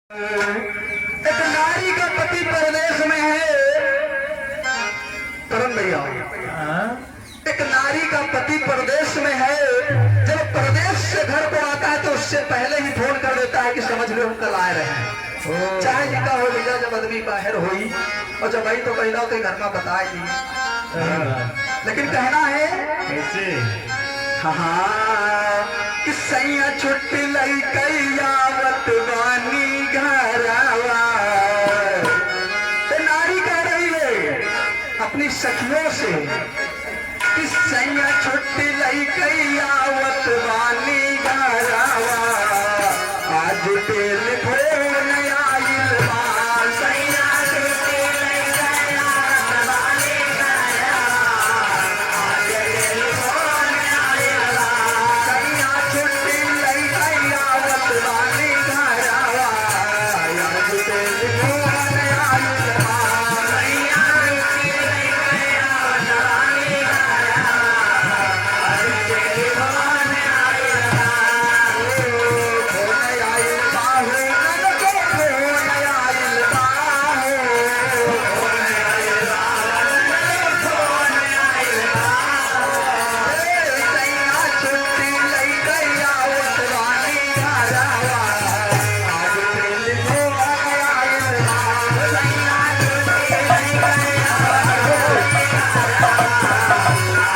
एक नारी का पति परदेश में है। करण भैया, एक नारी का पति परदेश में है। जब परदेश से घर को आता है तो उससे पहले ही फोन कर देता है कि समझ लो हम कल आए रहे हैं। चाहे जिका हो भैया, जब आदमी बाहर हुई और जब आई तो कहना तो घर में बताएगी, लेकिन कहना है कैसे? हाँ कि सैया छुट्टी लई कई आवत बानी घरवा। नारी कह रही है अपनी सखियों से कि सैया छुट्टी लई कई आवत बानी घरवा। आज टेलीफोन आइल बा, सैया छुट्टी लई कई आवत बानी घरवा। आज टेलीफोन आइल बा, सैया छुट्टी लई कई आवत बानी घरवा। आज टेलीफोन आइल बा, सैया छुट्टी लई कई आवत बानी घरवा। आज टेलीफोन आइल बा, फोन आइल बा हो, ननको फोन आइल बा हो, फोन आइल बा, ननको फोन आइल बा हो। सैया छुट्टी लई कई आवत बानी घरवा। आज टेलीफोन आइल बा, सैया छुट्टी लई कई आवत बानी घरवा।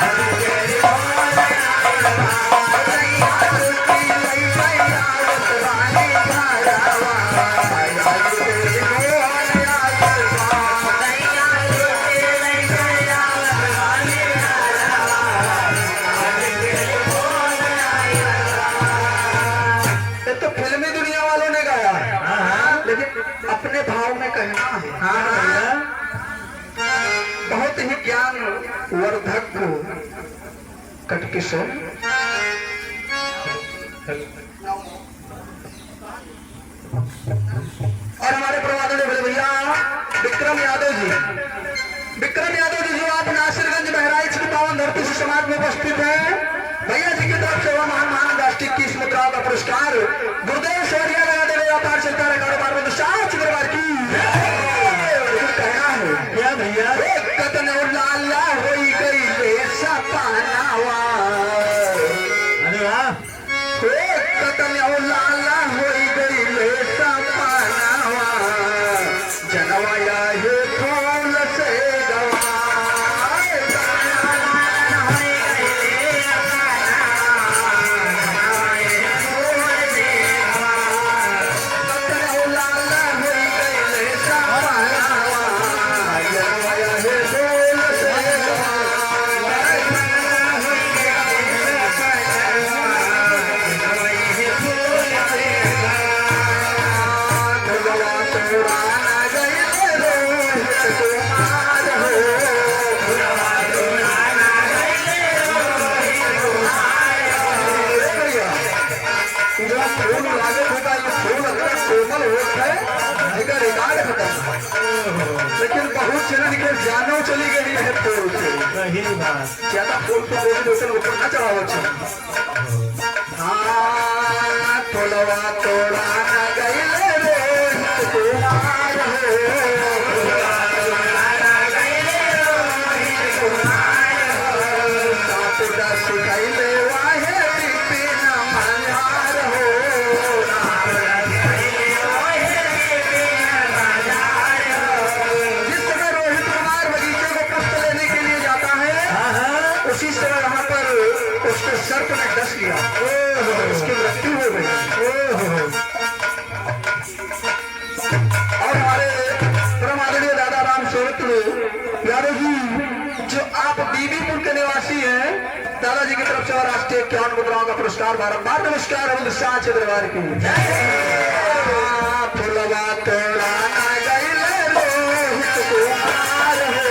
आज टेलीफोन आइल बा, सैया छुट्टी लई कई आवत बानी घरवा। आज टेलीफोन आइल बा, सैया छुट्टी लई कई आवत बानी घरवा। आज टेलीफोन आइल बा। ये तो फिल्मी दुनिया वालों ने गाया है, लेकिन अपने भाव में कहना है। बहुत ही ज्ञान वर्धक कटकिशोर और हमारे प्रवादन बड़े भैया विक्रम यादव जी, जो आप नासिरगंज बहराइच की पावन धरती से समाज में उपस्थित हैं। भैया जी की तरफ से वह महान राष्ट्रीय की मुद्राओं का पुरस्कार गुरुदेव सौरिया लगा दे व्यापार चलता है कारोबार में साच दरबार की कहना है क्या भैया? कतन लाला होई गई ले सपनावा। अरे वाह, कतन लाला होई गई ले सपनावा। जनवाया हे फूल से गवा। लेकिन बहुत चलन के जानो चली गई है फूल से। ज्यादा फूल तो बोली ऊपर न चढ़ाओ। हाँ फूलवा तोड़ा न गई रोहित कुमार हो। सात दस कैले वाहे बिपिन मल्हार हो। उसी समय वहां पर उसके सर्प ने डस लिया, उसकी मृत्यु हो गई। और हमारे परम आदरणीय दादा राम सूरत यादव जी, जो आप बीबीपुर के निवासी हैं, दादाजी की तरफ से और राष्ट्रीय 51 मुद्राओं का पुरस्कार बारंबार नमस्कार है साच दरबार की। फुलवा तोड़ा न गई रोहित कुमार हो।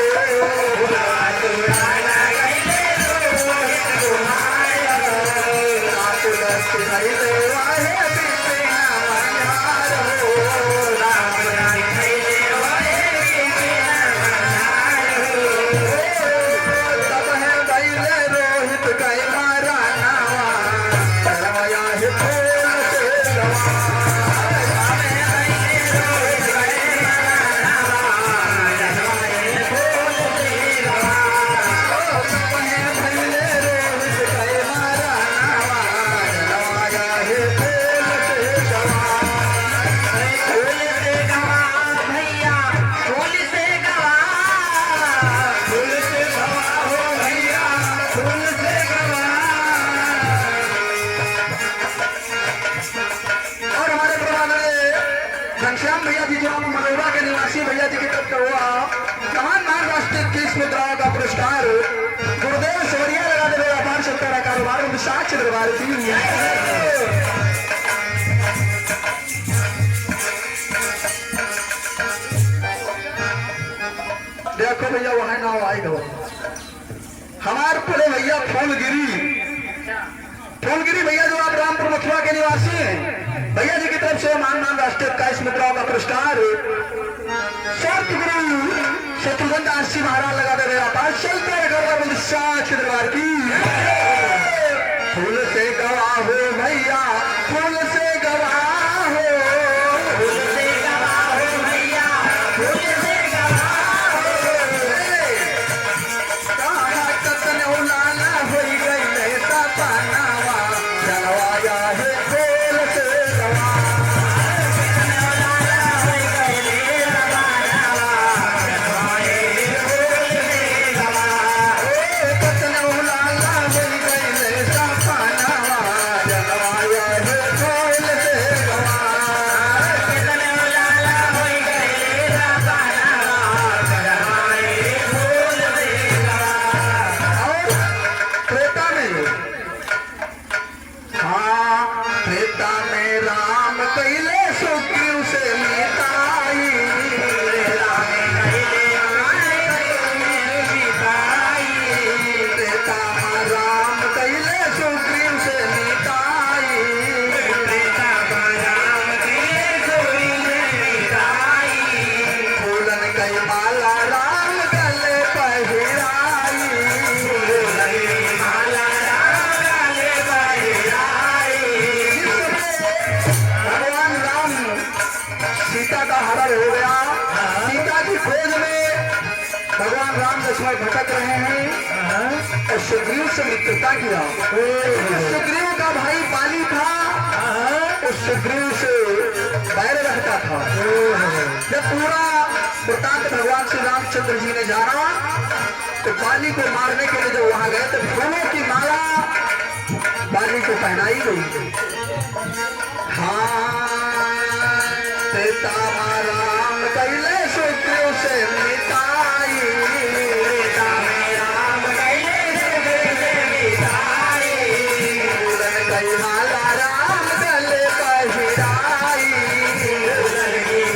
रोहित गए मारा नावा, घनश्याम भैया जी जो मनोरा के निवासी भैया जी की तरफ से हुआ महान महान राष्ट्रीय 21 मुद्राओं का पुरस्कार गुरुदेव सवरिया लगा दे व्यापार क्षेत्र का कारोबार विशाख दरबार की देखो भैया वहां ना आएगा हमारे बड़े भैया फूलगिरी भैया जो आप रामपुर मथुरा के निवासी हैं भैया जी की तरफ से मान मान राष्ट्रीय 21 मुद्राओं का पुरस्कार शर्त गुरु शत्रुघ्न दास जी महाराज लगा दे व्यापार चलते दरबार की फूल से गवाह हो भैया फूल से गवाह हो फूल से गवाह हो भैया फूल से गवाह हो कतन उलाना हो गई सपनावा चलवाया है फूल से गवाह भगवान राम लक्ष्मण भटक रहे हैं और सुग्रीव से मित्रता किया। सुग्रीव का भाई बाली था उस सुग्रीव से बैर रखता था। जब पूरा वृतांत भगवान श्री रामचंद्र जी ने जाना तो बाली को मारने के लिए जब वहां गए तो फूलों की माला बाली को पहनाई गई। हाँ सीता राम कैले सुग्रीव से मिताई राम कैले माला राम गले पहिराई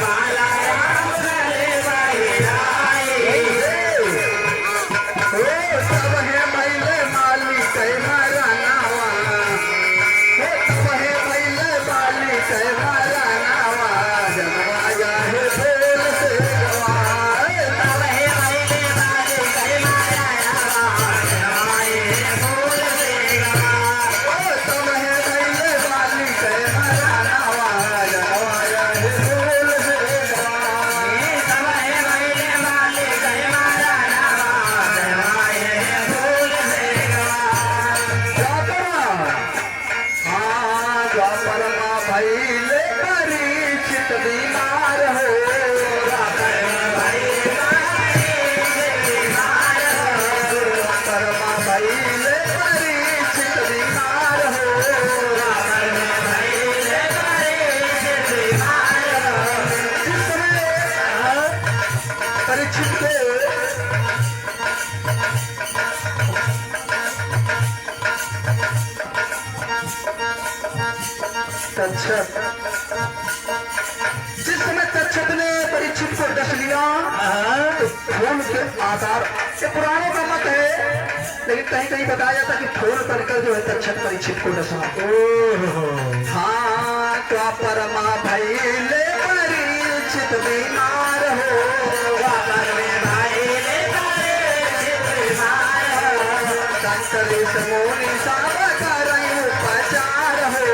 माला राम गले पहिराई सब है मैले माली कै मारा नावा सब है मैले माली कै मारा नावा जनवाया है फूल से गवा सब है मैले माली कै मारा नावा जनवाया है फूल से गवा सब है मैले माली कै मारा नावा जनवाया है फूल से गवा सब है मैले माली कै मारा नावा जनवाया है फूल से गवा द्वापर माँ भैले परीक्षित बीमार हो द्वापर माँ भैले परीक्षित बीमार हो परीक्षित को जिस समय तक्षक ने परीक्षित को डस लिया तो फोन के आधार ये पुराणों का मत है लेकिन कहीं कहीं बताया जाता कि फोन करके जो है तक्षक परीक्षित को डसा। हाँ क्या परमा भैले परीक्षित बीमार हो शंकर मोनी साब कर उपचार हो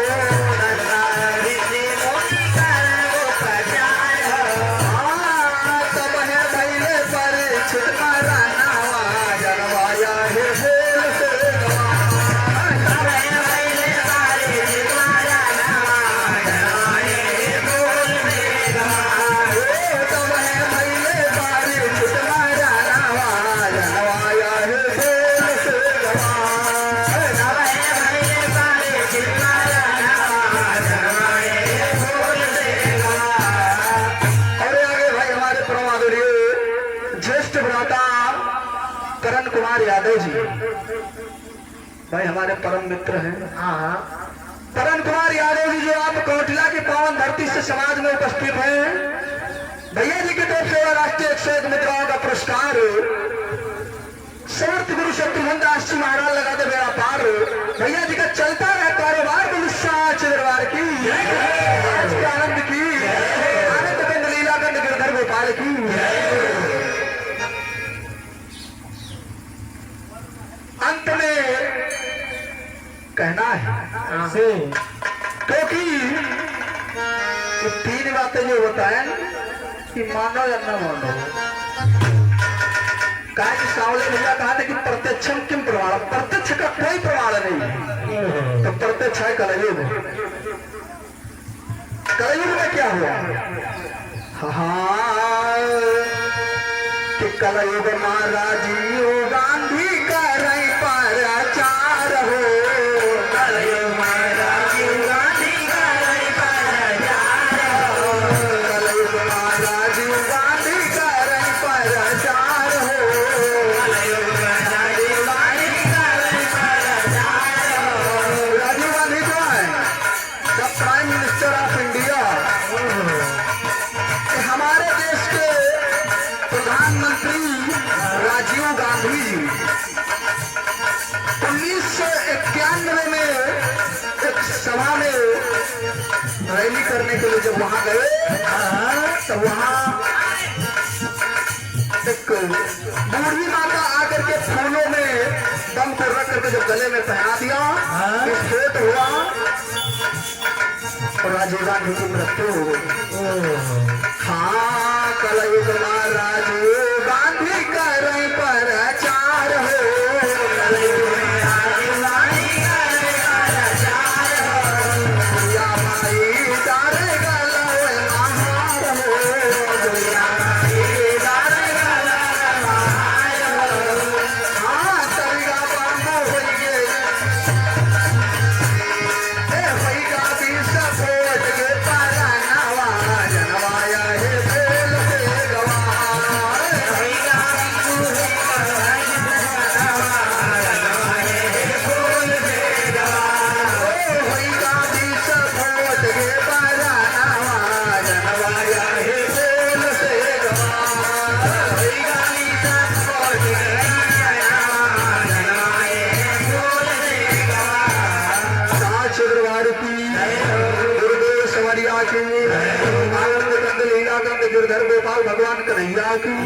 कुमार यादव जी भाई हमारे परम मित्र हैं। हाँ तरन कुमार यादव जी जो आप कोटिला की पावन धरती से समाज में उपस्थित हैं, भैया जी की तरफ से राष्ट्रीय 101 मुद्राओं का पुरस्कार समर्थ गुरु शत्रुघ्न दास जी महाराज लगा दे बेड़ा पार। भैया जी का चलता है कारोबार दरबार की आज के आनंद की आनंद गंध लीलागंध गिरधर गोपाल की। अंत में कहना है क्योंकि ये तीन बातें जो बताएं कि मानो या न मानो, कहा कि सावले भैया कहा था कि प्रत्यक्षम किम प्रमाण, प्रत्यक्ष का कोई प्रमाण नहीं, तो प्रत्यक्ष है कलयुग। कलयुग में क्या हुआ? हाँ कि कलयुग महाराज गांधी का रही प्रचार हो, कलयुग महाराज गांधी का रही प्रचार हो, कलयुग महाराज गांधी का रही प्रचार हो, कलयुग महाराज गांधी का रही प्रचार हो। राजीव गांधी जो है the prime minister of India, हमारे देश के प्रधानमंत्री राजीव गांधी जी 1991 में एक सभा में रैली करने के लिए जब वहां गए तो वहां एक बूढ़ी माता आकर के फूलों में दम को रख करके जब गले में पहना दिया, विस्फोट हुआ और राजीव गांधी की मृत्यु हो गई। हाँ कलयुग महाराज गांधी का रही प्रचार हो, कलयुग महाराज गांधी का रही प्रचार हो, दुनिया माई डारे गलवे महार हो, दुनिया माई डारे गलवे महार हो। हाँ तरीका बांधो होई गे ए होई का भी सपोर्ट के पारा नवा जनवाया है बोल से गवा, होई का भी बोल से गवा, होई का भी सपोर्ट के पारा नवा जनवाया है बोल से गवा, होई का भी सपोर्ट के साच दरबार की गुरुदेव सवरिया की आनंद गंध लीला गंध गिरधर गोपाल भगवान कन्हैया की।